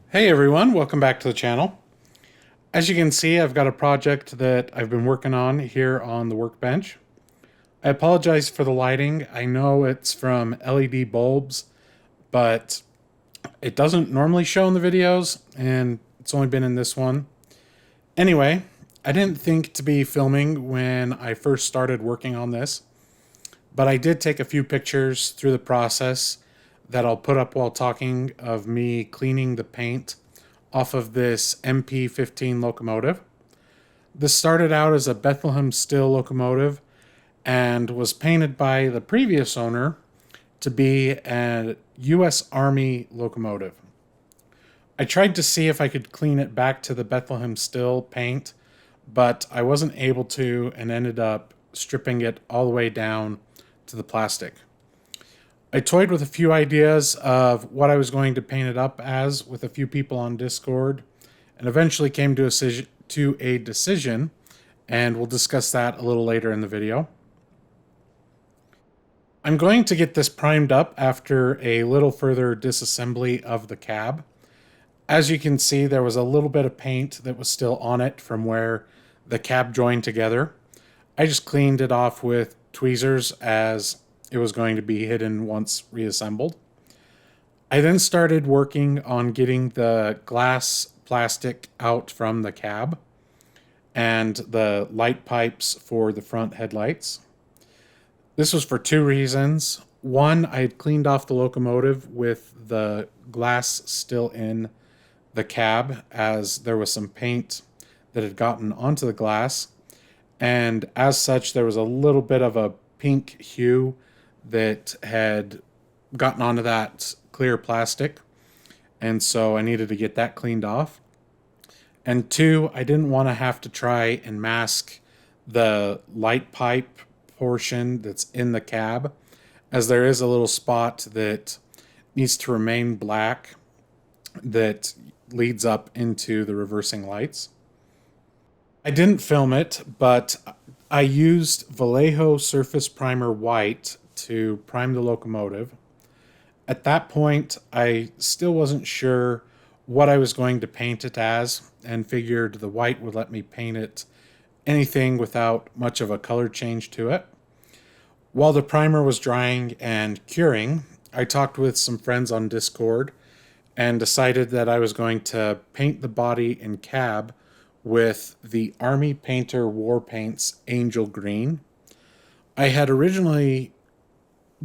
Hey everyone, welcome back to the channel. As you can see, I've got a project that I've been working on here on the workbench. I apologize for the lighting. I know it's from LED bulbs, but it doesn't normally show in the videos, and it's only been in this one. Anyway, I didn't think to be filming when I first started working on this, but I did take a few pictures through the process that I'll put up while talking of me cleaning the paint off of this MP15 locomotive. This started out as a Bethlehem steel locomotive and was painted by the previous owner to be a U.S. Army locomotive. I tried to see if I could clean it back to the Bethlehem steel paint, but I wasn't able to and ended up stripping it all the way down to the plastic. I toyed with a few ideas of what I was going to paint it up as with a few people on Discord, and eventually came to a decision, and we'll discuss that a little later in the video. I'm going to get this primed up after a little further disassembly of the cab. As you can see, there was a little bit of paint that was still on it from where the cab joined together. I just cleaned it off with tweezers as it was going to be hidden once reassembled. I then started working on getting the glass plastic out from the cab and the light pipes for the front headlights. This was for two reasons. One, I had cleaned off the locomotive with the glass still in the cab as there was some paint that had gotten onto the glass, and as such there was a little bit of a pink hue that had gotten onto that clear plastic, and so I needed to get that cleaned off. And two, I didn't want to have to try and mask the light pipe portion that's in the cab, as there is a little spot that needs to remain black that leads up into the reversing lights. I didn't film it, but I used Vallejo Surface Primer White to prime the locomotive. At that point, I still wasn't sure what I was going to paint it as, and figured the white would let me paint it anything without much of a color change to it. While the primer was drying and curing, I talked with some friends on Discord and decided that I was going to paint the body and cab with the Army Painter War Paints Angel Green. I had originally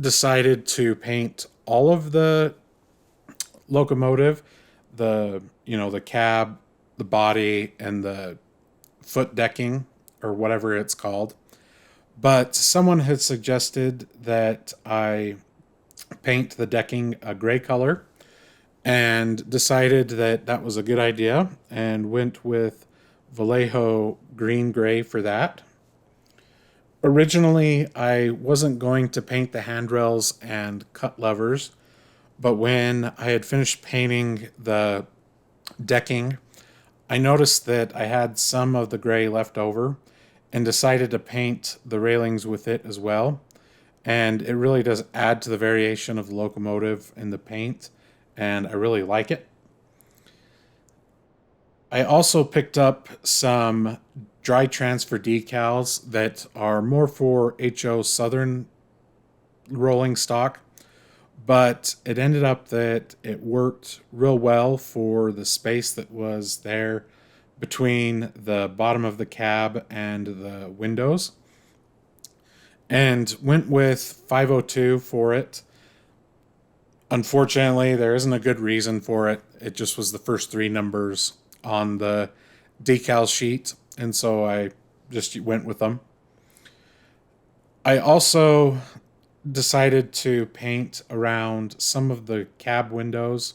decided to paint all of the locomotive, the cab, the body, and the foot decking, or whatever it's called. But someone had suggested that I paint the decking a gray color, and decided that that was a good idea and went with Vallejo green gray for that. Originally, I wasn't going to paint the handrails and cut levers, but when I had finished painting the decking, I noticed that I had some of the gray left over and decided to paint the railings with it as well. And it really does add to the variation of the locomotive in the paint, and I really like it. I also picked up some dry transfer decals that are more for HO Southern rolling stock, but it ended up that it worked real well for the space that was there between the bottom of the cab and the windows, and went with 502 for it. Unfortunately, there isn't a good reason for it. It just was the first three numbers on the decal sheet, and so I just went with them. I also decided to paint around some of the cab windows,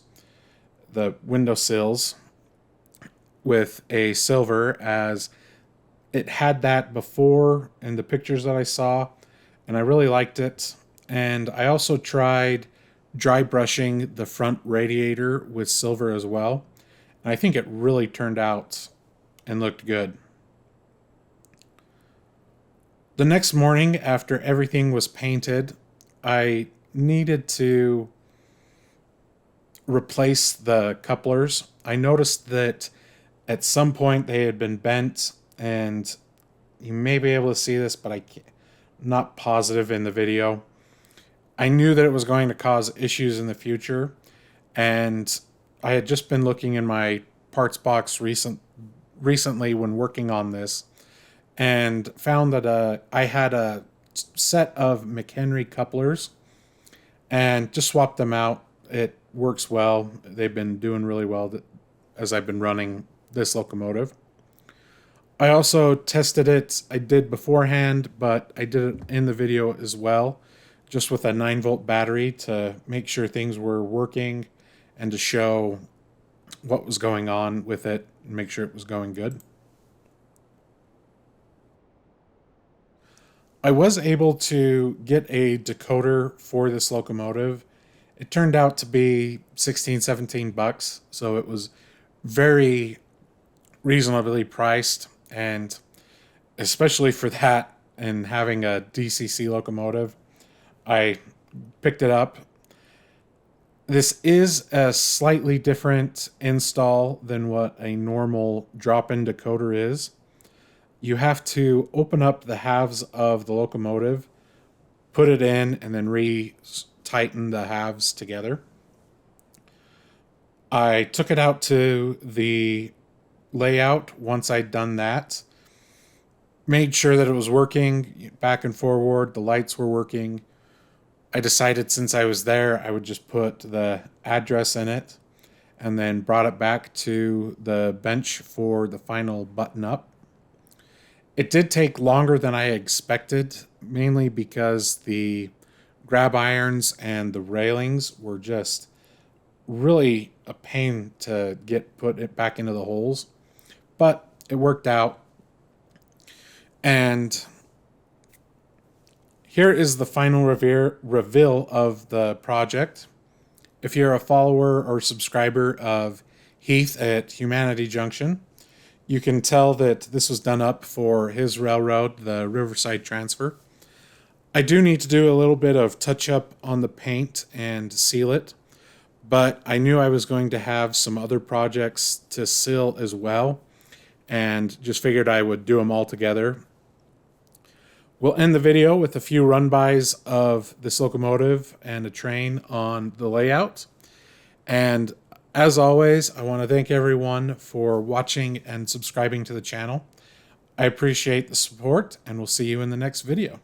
the window sills, with a silver, as it had that before in the pictures that I saw, and I really liked it. And I also tried dry brushing the front radiator with silver as well, and I think it really turned out and looked good. The next morning, after everything was painted, I needed to replace the couplers. I noticed that at some point they had been bent, and you may be able to see this, but I'm not positive in the video. I knew that it was going to cause issues in the future, and I had just been looking in my parts box recently when working on this, and found that I had a set of McHenry couplers and just swapped them out. It works well. They've been doing really well as I've been running this locomotive. I also tested it. I did beforehand, but I did it in the video as well, just with a 9-volt battery to make sure things were working and to show what was going on with it and make sure it was going good. I was able to get a decoder for this locomotive. It turned out to be 16, 17 bucks, so it was very reasonably priced, and especially for that and having a DCC locomotive, I picked it up. This is a slightly different install than what a normal drop-in decoder is. You have to open up the halves of the locomotive, put it in, and then re-tighten the halves together. I took it out to the layout once I'd done that. Made sure that it was working back and forward, the lights were working. I decided since I was there, I would just put the address in it, and then brought it back to the bench for the final button up. It did take longer than I expected, mainly because the grab irons and the railings were just really a pain to get put it back into the holes, but it worked out. And here is the final reveal of the project. If you're a follower or subscriber of Heath at Humanity Junction, you can tell that this was done up for his railroad, the Riverside transfer. I do need to do a little bit of touch up on the paint and seal it, but I knew I was going to have some other projects to seal as well, and just figured I would do them all together. We'll end the video with a few run-bys of this locomotive and a train on the layout. And as always, I want to thank everyone for watching and subscribing to the channel. I appreciate the support, and we'll see you in the next video.